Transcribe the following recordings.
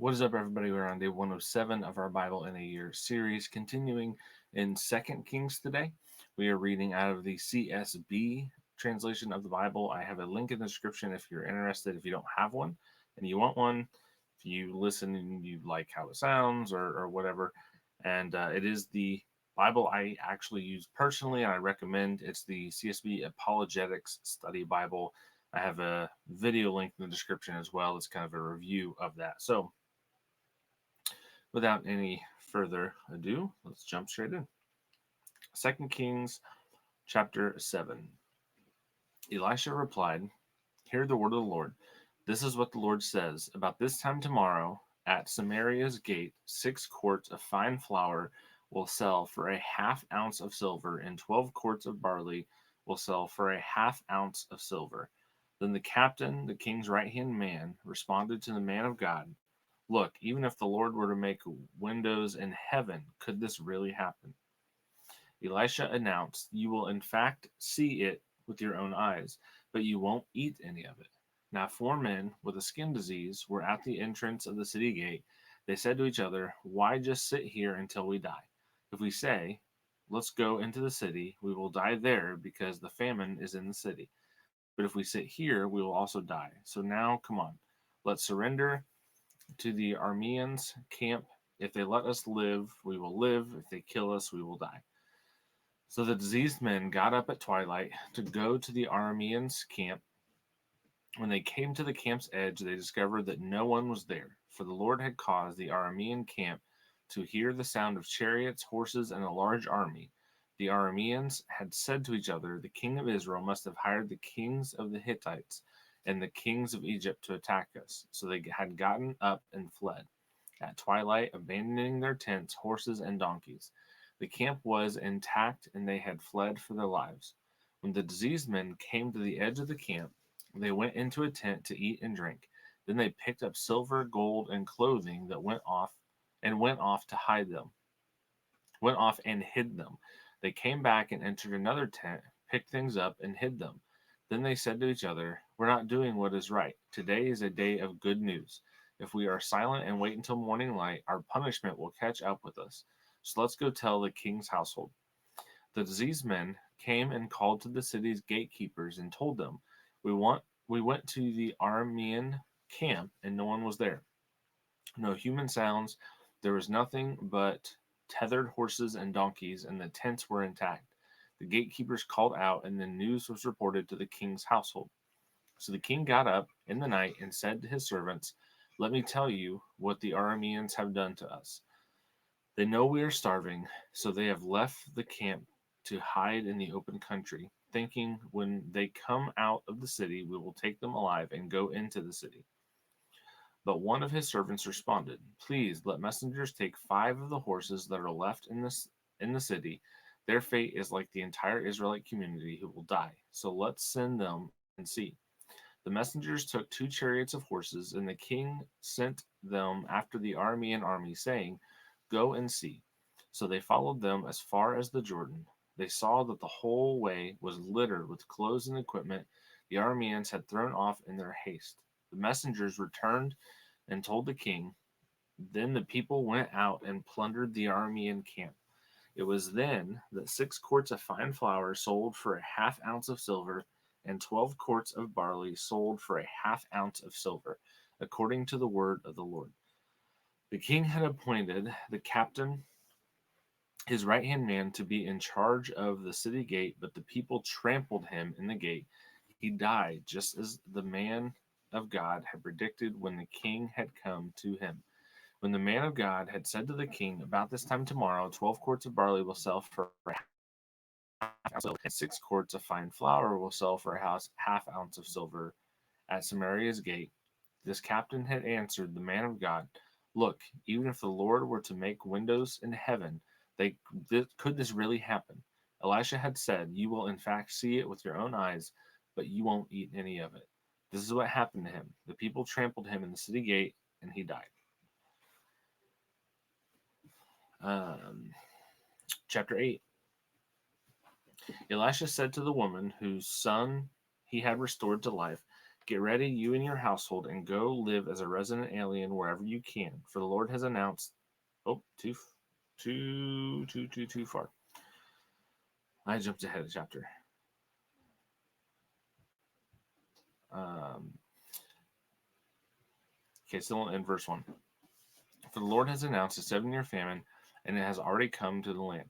What is up, everybody? We're on day 107 of our Bible in a Year series, continuing in Second Kings today. We are reading out of the CSB translation of the Bible. I have a link in the description if you're interested. If you don't have one and you want one, if you listen and you like how it sounds or whatever. And it is the Bible I actually use personally, and I recommend. It's the CSB Apologetics Study Bible. I have a video link in the description as well. It's kind of a review of that. So, without any further ado, let's jump straight in. 2 Kings chapter 7. Elisha replied, "Hear the word of the Lord. This is what the Lord says. About this time tomorrow, at Samaria's gate, 6 quarts of fine flour will sell for a half ounce of silver, and 12 quarts of barley will sell for a half ounce of silver." Then the captain, the king's right hand man, responded to the man of God, "Look, even if the Lord were to make windows in heaven, could this really happen?" Elisha announced, "You will in fact see it with your own eyes, but you won't eat any of it." Now, 4 men with a skin disease were at the entrance of the city gate. They said to each other, "Why just sit here until we die? If we say, 'Let's go into the city,' we will die there because the famine is in the city. But if we sit here, we will also die. So now, come on, let's surrender to the Arameans' camp. If they let us live, we will live. If they kill us, we will die." So the diseased men got up at twilight to go to the Arameans' camp. When they came to the camp's edge, they discovered that no one was there, for the Lord had caused the Aramean camp to hear the sound of chariots, horses, and a large army. The Arameans had said to each other, "The king of Israel must have hired the kings of the Hittites and the kings of Egypt to attack us." So they had gotten up and fled at twilight, abandoning their tents, horses, and donkeys. The camp was intact, and they had fled for their lives. When the diseased men came to the edge of the camp, they went into a tent to eat and drink. Then they picked up silver, gold, and clothing that went off to hide them, went off and hid them. They came back and entered another tent, picked things up, and hid them. Then they said to each other, "We're not doing what is right. Today is a day of good news. If we are silent and wait until morning light, our punishment will catch up with us. So let's go tell the king's household." The diseased men came and called to the city's gatekeepers and told them, We went to the Aramean camp, and no one was there. No human sounds. There was nothing but tethered horses and donkeys, and the tents were intact. The gatekeepers called out, and the news was reported to the king's household. So the king got up in the night and said to his servants, "Let me tell you what the Arameans have done to us. They know we are starving, so they have left the camp to hide in the open country, thinking when they come out of the city, we will take them alive and go into the city." But one of his servants responded, "Please let messengers take 5 of the horses that are left in the city. Their fate is like the entire Israelite community who will die. So let's send them and see." The messengers took 2 chariots of horses, and the king sent them after the Aramean army, saying, "Go and see." So they followed them as far as the Jordan. They saw that the whole way was littered with clothes and equipment the Arameans had thrown off in their haste. The messengers returned and told the king. Then the people went out and plundered the Aramean camp. It was then that 6 quarts of fine flour sold for a half ounce of silver, and 12 quarts of barley sold for a half ounce of silver, according to the word of the Lord. The king had appointed the captain, his right hand man, to be in charge of the city gate, but the people trampled him in the gate. He died just as the man of God had predicted when the king had come to him. When the man of God had said to the king, "About this time tomorrow, 12 quarts of barley will sell for a half ounce of silver, and 6 quarts of fine flour will sell for a half ounce of silver at Samaria's gate," this captain had answered the man of God, "Look, even if the Lord were to make windows in heaven, could this really happen?" Elisha had said, "You will in fact see it with your own eyes, but you won't eat any of it." This is what happened to him. The people trampled him in the city gate, and he died. Um, Chapter 8. Elisha said to the woman whose son he had restored to life, Get ready, you and your household, and go live as a resident alien wherever you can, for the Lord has announced. Oh, too far. I jumped ahead of the chapter. Um, okay, still in verse 1. For the Lord has announced a 7-year famine, and it has already come to the land.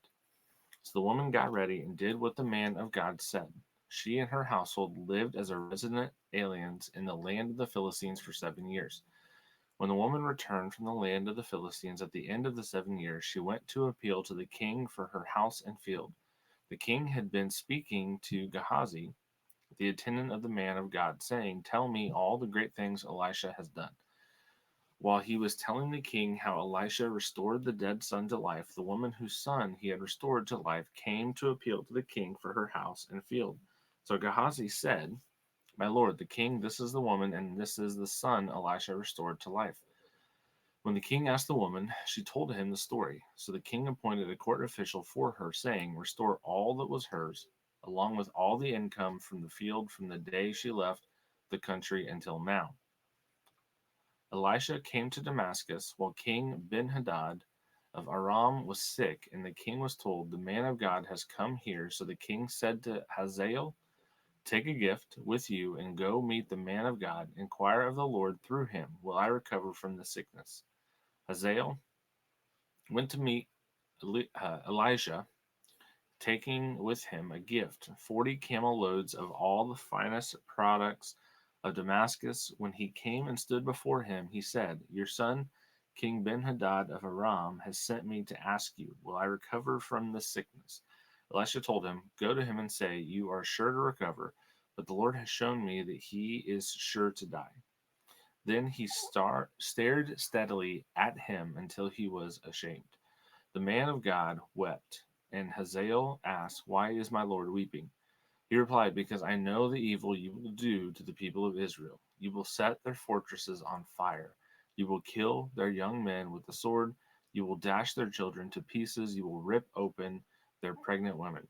So the woman got ready and did what the man of God said. She and her household lived as a resident aliens in the land of the Philistines for 7 years. When the woman returned from the land of the Philistines at the end of the 7 years, she went to appeal to the king for her house and field. The king had been speaking to Gehazi, the attendant of the man of God, saying, "Tell me all the great things Elisha has done." While he was telling the king how Elisha restored the dead son to life, the woman whose son he had restored to life came to appeal to the king for her house and field. So Gehazi said, "My lord, the king, this is the woman, and this is the son Elisha restored to life." When the king asked the woman, she told him the story. So the king appointed a court official for her, saying, "Restore all that was hers, along with all the income from the field from the day she left the country until now." Elisha came to Damascus while King Ben-Hadad of Aram was sick, and the king was told, "The man of God has come here." So the king said to Hazael, "Take a gift with you and go meet the man of God. Inquire of the Lord through him, will I recover from the sickness?" Hazael went to meet Elijah, taking with him a gift, 40 camel loads of all the finest products of Damascus. When he came and stood before him, he said, "Your son, King Ben-Hadad of Aram, has sent me to ask you, will I recover from this sickness?" Elisha told him, "Go to him and say, you are sure to recover, but the Lord has shown me that he is sure to die." Then he stared steadily at him until he was ashamed. The man of God wept, and Hazael asked, "Why is my Lord weeping?" He replied, "Because I know the evil you will do to the people of Israel. You will set their fortresses on fire. You will kill their young men with the sword. You will dash their children to pieces. You will rip open their pregnant women."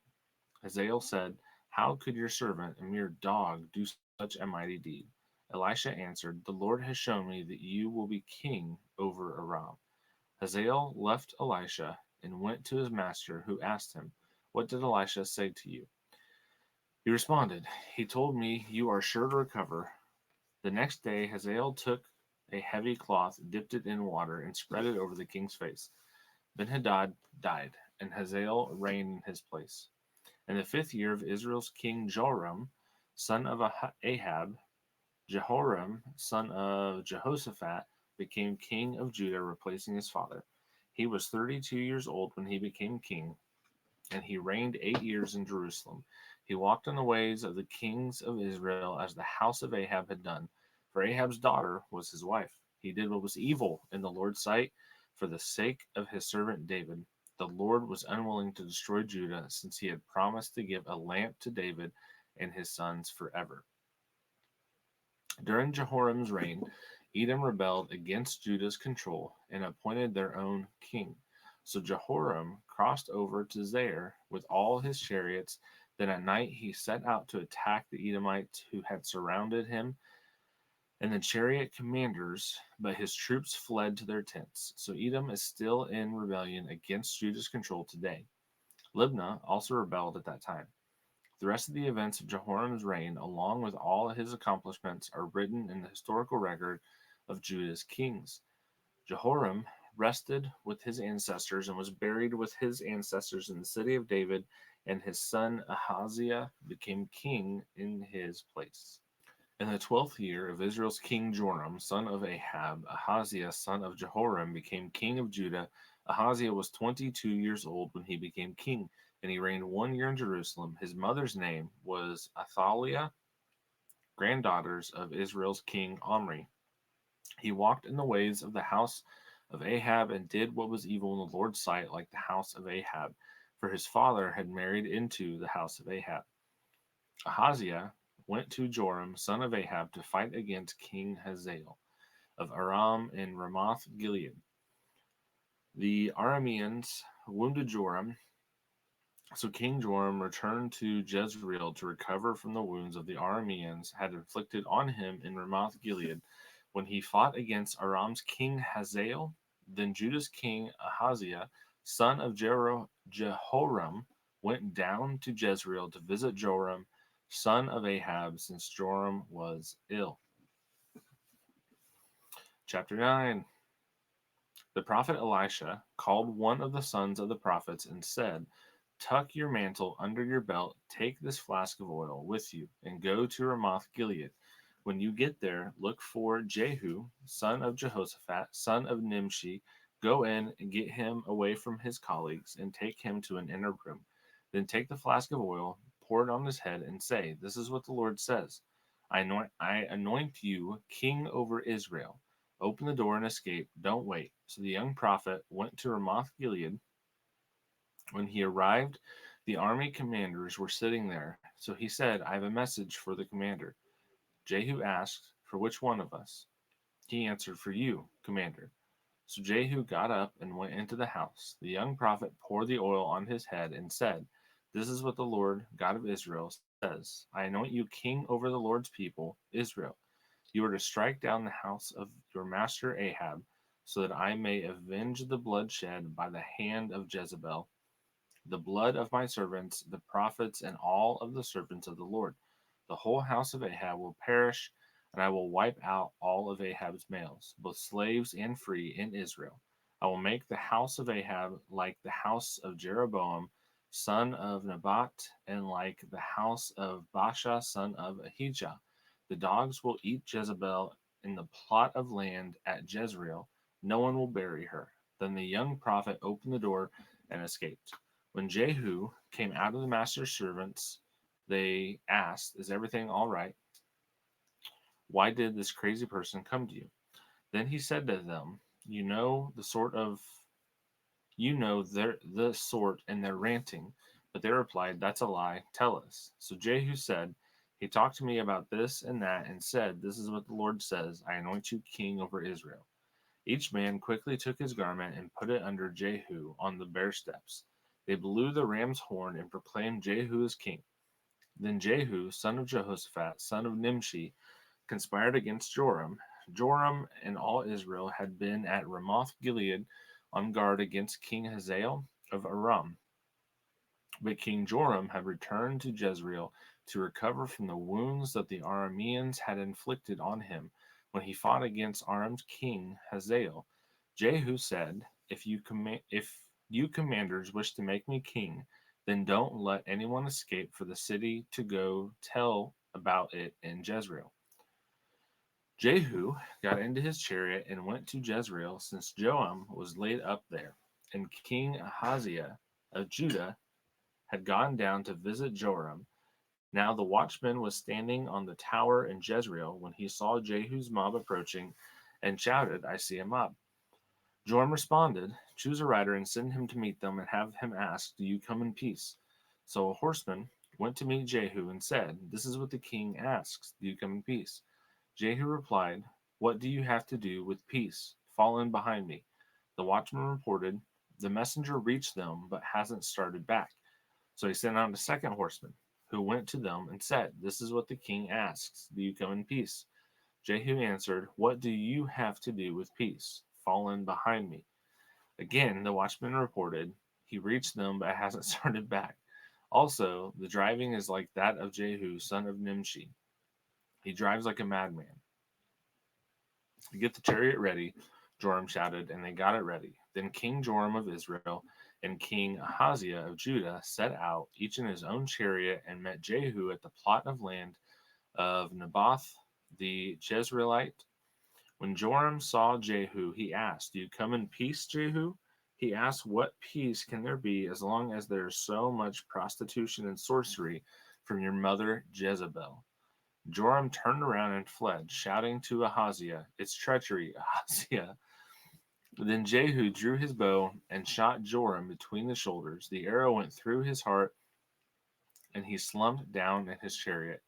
Hazael said, "How could your servant, a mere dog, do such a mighty deed?" Elisha answered, "The Lord has shown me that you will be king over Aram." Hazael left Elisha and went to his master, who asked him, "What did Elisha say to you?" He responded, "He told me you are sure to recover." The next day Hazael took a heavy cloth, dipped it in water, and spread it over the king's face. Ben-Hadad died, and Hazael reigned in his place. In the 5th year of Israel's king Joram, son of Ahab, Jehoram, son of Jehoshaphat, became king of Judah, replacing his father. He was 32 years old when he became king, and he reigned 8 years in Jerusalem. He walked in the ways of the kings of Israel as the house of Ahab had done, for Ahab's daughter was his wife. He did what was evil in the Lord's sight for the sake of his servant David. The Lord was unwilling to destroy Judah, since he had promised to give a lamp to David and his sons forever. During Jehoram's reign, Edom rebelled against Judah's control and appointed their own king. So Jehoram crossed over to Zair with all his chariots. Then at night he set out to attack the Edomites who had surrounded him and the chariot commanders, but his troops fled to their tents. So Edom is still in rebellion against Judah's control today. Libnah also rebelled at that time. The rest of the events of Jehoram's reign, along with all his accomplishments, are written in the historical record of Judah's kings. Jehoram rested with his ancestors and was buried with his ancestors in the city of David, and his son Ahaziah became king in his place. In the 12th year of Israel's king Joram, son of Ahab, Ahaziah, son of Jehoram, became king of Judah. Ahaziah was 22 years old when he became king, and he reigned 1 year in Jerusalem. His mother's name was Athaliah, granddaughters of Israel's king Omri. He walked in the ways of the house of Ahab and did what was evil in the Lord's sight, like the house of Ahab, for his father had married into the house of Ahab. Ahaziah went to Joram, son of Ahab, to fight against King Hazael of Aram in Ramoth Gilead. The Arameans wounded Joram So King Joram returned to Jezreel to recover from the wounds of the Arameans had inflicted on him in Ramoth Gilead when he fought against Aram's king Hazael. Then Judah's king Ahaziah, son of Jehoram, went down to Jezreel to visit Joram, son of Ahab, since Joram was ill. Chapter 9. The prophet Elisha called one of the sons of the prophets and said, "Tuck your mantle under your belt, take this flask of oil with you, and go to Ramoth Gilead. When you get there, look for Jehu, son of Jehoshaphat, son of Nimshi. Go in and get him away from his colleagues, and take him to an inner room. Then take the flask of oil, pour it on his head, and say, 'This is what the Lord says: I anoint you king over Israel. Open the door and escape. Don't wait.' So the young prophet went to Ramoth Gilead. When he arrived, the army commanders were sitting there. So he said, 'I have a message for the commander.' Jehu asked, 'For which one of us?' He answered, 'For you, commander.' So Jehu got up and went into the house. The young prophet poured the oil on his head and said, 'This is what the Lord, God of Israel, says: I anoint you king over the Lord's people, Israel. You are to strike down the house of your master Ahab, so that I may avenge the blood shed by the hand of Jezebel, the blood of my servants, the prophets, and all of the servants of the Lord. The whole house of Ahab will perish, and I will wipe out all of Ahab's males, both slaves and free, in Israel. I will make the house of Ahab like the house of Jeroboam, son of Nebat, and like the house of Baasha, son of Ahijah. The dogs will eat Jezebel in the plot of land at Jezreel. No one will bury her.' Then the young prophet opened the door and escaped. When Jehu came out of the master's servants, they asked, 'Is everything all right? Why did this crazy person come to you?' Then he said to them, 'The sort and their ranting.' But they replied, 'That's a lie. Tell us.' So Jehu said, 'He talked to me about this and that, and said, This is what the Lord says: I anoint you king over Israel.' Each man quickly took his garment and put it under Jehu on the bare steps. They blew the ram's horn and proclaimed Jehu as king. Then Jehu, son of Jehoshaphat, son of Nimshi, conspired against Joram. Joram and all Israel had been at Ramoth Gilead on guard against King Hazael of Aram. But King Joram had returned to Jezreel to recover from the wounds that the Arameans had inflicted on him when he fought against Aram's king Hazael. Jehu said, if you commanders wish to make me king, then don't let anyone escape for the city to go tell about it in Jezreel." Jehu got into his chariot and went to Jezreel, since Joam was laid up there, and King Ahaziah of Judah had gone down to visit Joram. Now the watchman was standing on the tower in Jezreel when he saw Jehu's mob approaching, and shouted, "I see a mob." Joram responded, "Choose a rider and send him to meet them, and have him ask, 'Do you come in peace?'" So a horseman went to meet Jehu and said, "This is what the king asks: 'Do you come in peace?'" Jehu replied, "What do you have to do with peace? Fall in behind me." The watchman reported, "The messenger reached them, but hasn't started back." So he sent out a second horseman, who went to them and said, "This is what the king asks: 'Do you come in peace?'" Jehu answered, "What do you have to do with peace? Fall in behind me." Again, the watchman reported, "He reached them, but hasn't started back." Also, the driving is like that of Jehu, son of Nimshi. He drives like a madman. "Get the chariot ready," Joram shouted, and they got it ready. Then King Joram of Israel and King Ahaziah of Judah set out, each in his own chariot, and met Jehu at the plot of land of Naboth the Jezreelite. When Joram saw Jehu, he asked, "Do you come in peace, Jehu?" He asked, "What peace can there be as long as there is so much prostitution and sorcery from your mother Jezebel?" Joram turned around and fled, shouting to Ahaziah, "It's treachery, Ahaziah." Then Jehu drew his bow and shot Joram between the shoulders. The arrow went through his heart, and he slumped down in his chariot.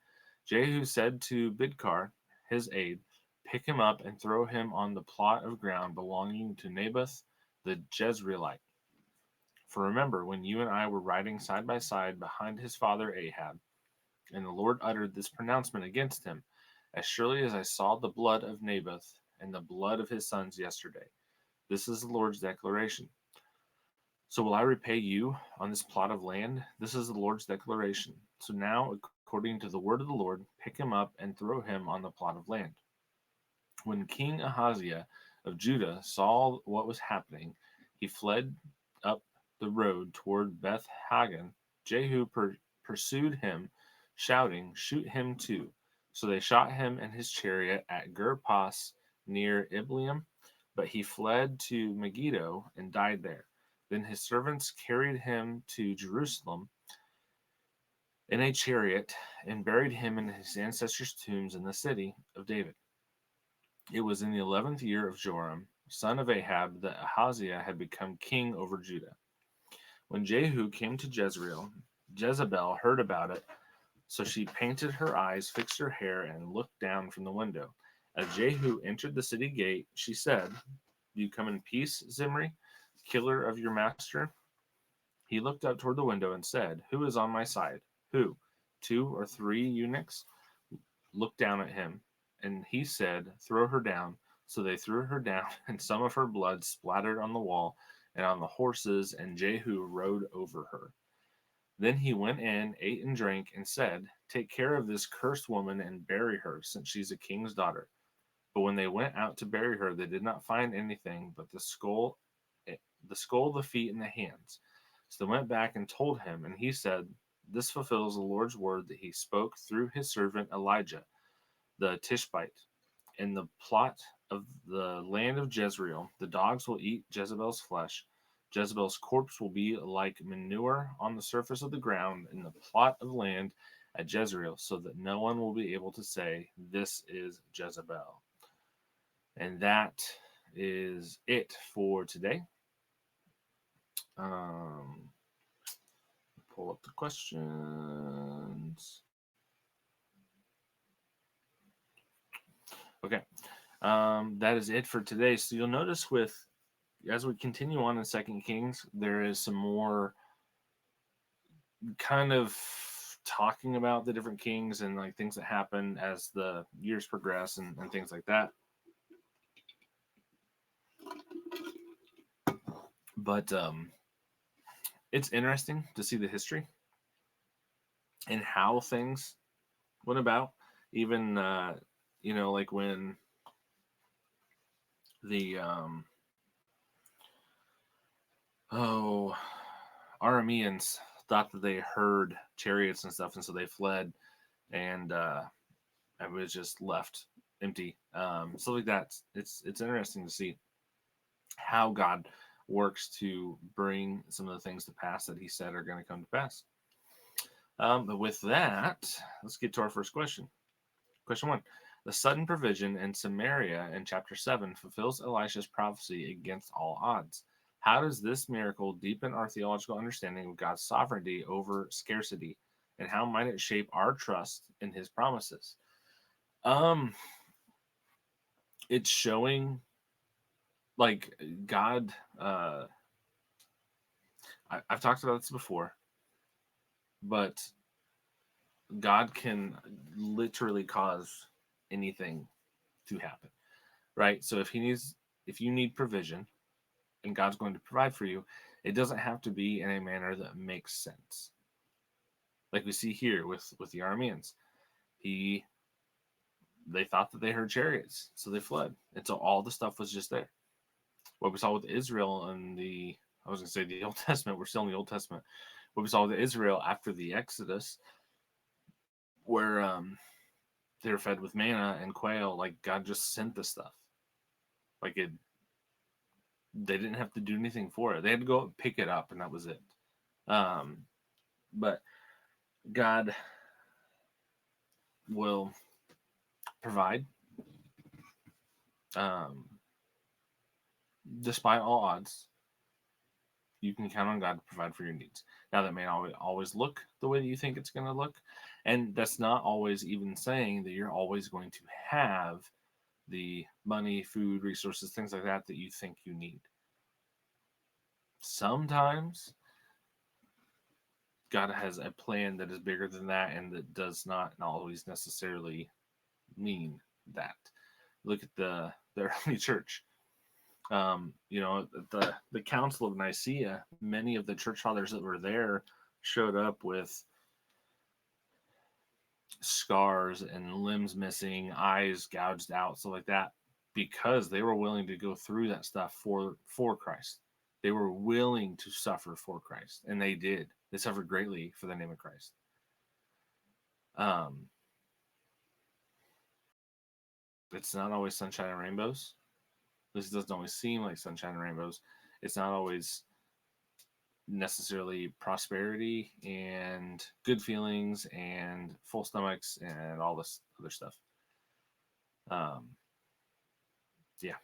Jehu said to Bidkar, his aide, "Pick him up and throw him on the plot of ground belonging to Naboth the Jezreelite, For remember, when you and I were riding side by side behind his father Ahab, and the Lord uttered this pronouncement against him, as surely as I saw the blood of Naboth and the blood of his sons yesterday. This is the Lord's declaration. So will I repay you on this plot of land? This is the Lord's declaration. So now, according to the word of the Lord, pick him up and throw him on the plot of land. When King Ahaziah of Judah saw what was happening, he fled up the road toward Beth Hagan. Jehu pursued him, shouting, "Shoot him too!" So they shot him and his chariot at Gur-Pas near Ibleam, but he fled to Megiddo and died there. Then his servants carried him to Jerusalem in a chariot and buried him in his ancestors' tombs in the city of David. It was in the 11th year of Joram, son of Ahab, that Ahaziah had become king over Judah. When Jehu came to Jezebel heard about it, so she painted her eyes, fixed her hair, and looked down from the window. As Jehu entered the city gate, she said, "Do you come in peace, Zimri, killer of your master?" He looked up toward the window and said, "Who is on my side?" "Who? 2 or 3 eunuchs?" Looked down at him, and he said, "Throw her down." So they threw her down, and some of her blood splattered on the wall and on the horses, and Jehu rode over her. Then he went in, ate and drank, and said, "Take care of this cursed woman and bury her, since she's a king's daughter." But when they went out to bury her, they did not find anything but the skull, the feet, and the hands. So they went back and told him, and he said, "This fulfills the Lord's word that he spoke through his servant Elijah the Tishbite. In the plot of the land of Jezreel, the dogs will eat Jezebel's flesh. Jezebel's corpse will be like manure on the surface of the ground in the plot of land at Jezreel, so that no one will be able to say, 'This is Jezebel.'" And that is it for today. Pull up the questions. Okay. That is it for today. So you'll notice as we continue on in Second Kings, there is some more kind of talking about the different kings and like things that happen as the years progress and things like that. But it's interesting to see the history and how things went about. Even like when the Arameans thought that they heard chariots and stuff, and so they fled, and it was just left empty. Stuff like that. It's interesting to see how God works to bring some of the things to pass that He said are going to come to pass. But with that, let's get to our first question. Question 1. The sudden provision in Samaria in chapter 7 fulfills Elisha's prophecy against all odds. How does this miracle deepen our theological understanding of God's sovereignty over scarcity, and how might it shape our trust in His promises? It's showing like God. I've talked about this before, but God can literally cause anything to happen, right? So if you need provision, and God's going to provide for you, it doesn't have to be in a manner that makes sense. Like we see here with the Arameans, they thought that they heard chariots, so they fled, and so all the stuff was just there. What we saw with Israel in the Old Testament, we're still in the Old Testament. What we saw with Israel after the Exodus, where they were fed with manna and quail, like God just sent the stuff. Like they didn't have to do anything for it. They had to go pick it up, and that was it. But God will provide, despite all odds. You can count on God to provide for your needs. Now, that may not always look the way that you think it's going to look, and that's not always even saying that you're always going to have the money, food, resources, things like that you think you need. Sometimes God has a plan that is bigger than that, and that does not always necessarily mean that. Look at the early church. The Council of Nicaea, many of the church fathers that were there showed up with scars and limbs missing, eyes gouged out, stuff like that, because they were willing to go through that stuff for Christ. They were willing to suffer for Christ, and they did. They suffered greatly for the name of Christ. It's not always sunshine and rainbows. This doesn't always seem like sunshine and rainbows. It's not always necessarily prosperity and good feelings and full stomachs and all this other stuff. Yeah.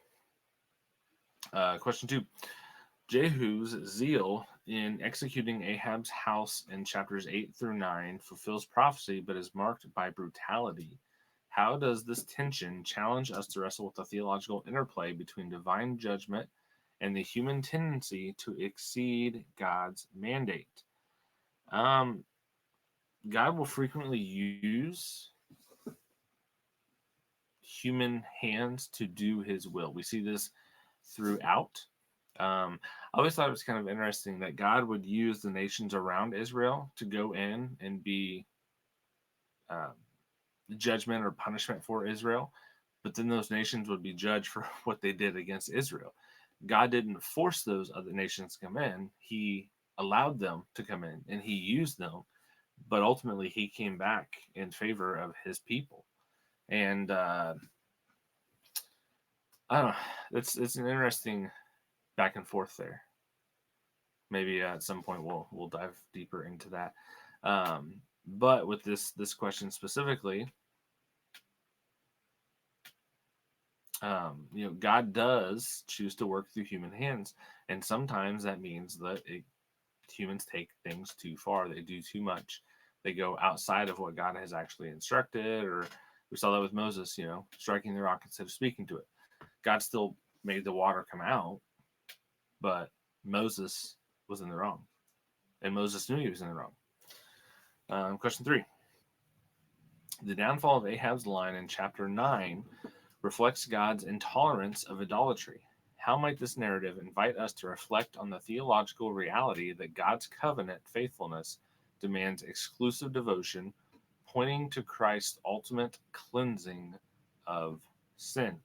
Question 2. Jehu's zeal in executing Ahab's house in chapters 8 through 9 fulfills prophecy but is marked by brutality. How does this tension challenge us to wrestle with the theological interplay between divine judgment and the human tendency to exceed God's mandate? God will frequently use human hands to do his will. We see this throughout. I always thought it was kind of interesting that God would use the nations around Israel to go in and be judgment or punishment for Israel, but then those nations would be judged for what they did against Israel. God didn't force those other nations to come in. He allowed them to come in and he used them, but ultimately he came back in favor of his people. And I don't know, it's an interesting back and forth there. Maybe at some point we'll dive deeper into that. But with this question specifically, God does choose to work through human hands, and sometimes that means that humans take things too far. They do too much. They go outside of what God has actually instructed, or we saw that with Moses, striking the rock instead of speaking to it. God still made the water come out, but Moses was in the wrong, and Moses knew he was in the wrong. Question 3. The downfall of Ahab's line in chapter 9 reflects God's intolerance of idolatry. How might this narrative invite us to reflect on the theological reality that God's covenant faithfulness demands exclusive devotion, pointing to Christ's ultimate cleansing of sin?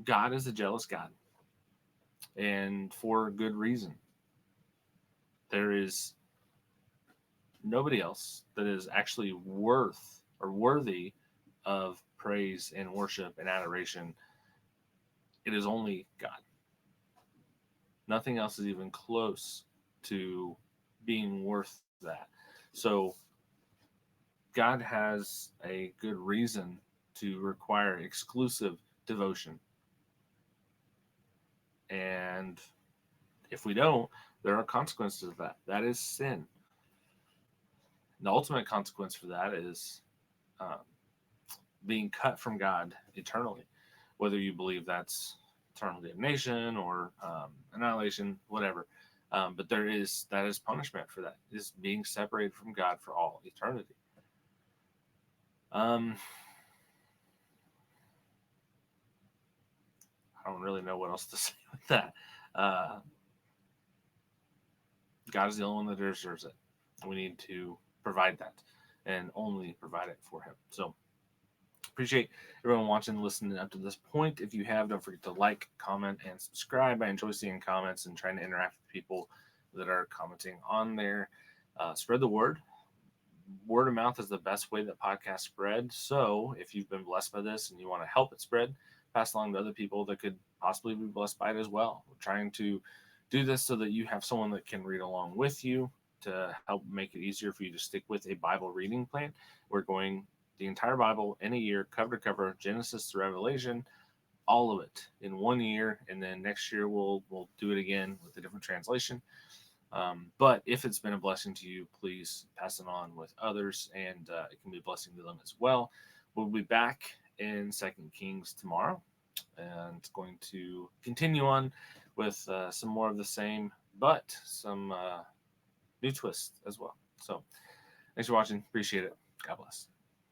God is a jealous God, and for good reason. There is nobody else that is actually worth or worthy of praise and worship and adoration. It is only God. Nothing else is even close to being worth that. So God has a good reason to require exclusive devotion. And if we don't, there are consequences of that. That is sin. The ultimate consequence for that is being cut from God eternally, whether you believe that's eternal damnation or annihilation, whatever. But that is punishment for that, is being separated from God for all eternity. I don't really know what else to say with that. God is the only one that deserves it. We need to provide that and only provide it for him. So appreciate everyone watching and listening up to this point. If you have, don't forget to like, comment, and subscribe. I enjoy seeing comments and trying to interact with people that are commenting on there. Spread the word. Word of mouth is the best way that podcasts spread. So if you've been blessed by this and you want to help it spread, pass along to other people that could possibly be blessed by it as well. We're trying to do this so that you have someone that can read along with you to help make it easier for you to stick with a Bible reading plan. We're going the entire Bible in a year, cover to cover, Genesis to Revelation, all of it in 1 year, and then next year we'll do it again with a different translation. But if it's been a blessing to you, please pass it on with others, and it can be a blessing to them as well. We'll be back in 2 Kings tomorrow, and it's going to continue on with some more of the same. but some new twists as well. So thanks for watching. Appreciate it. God bless.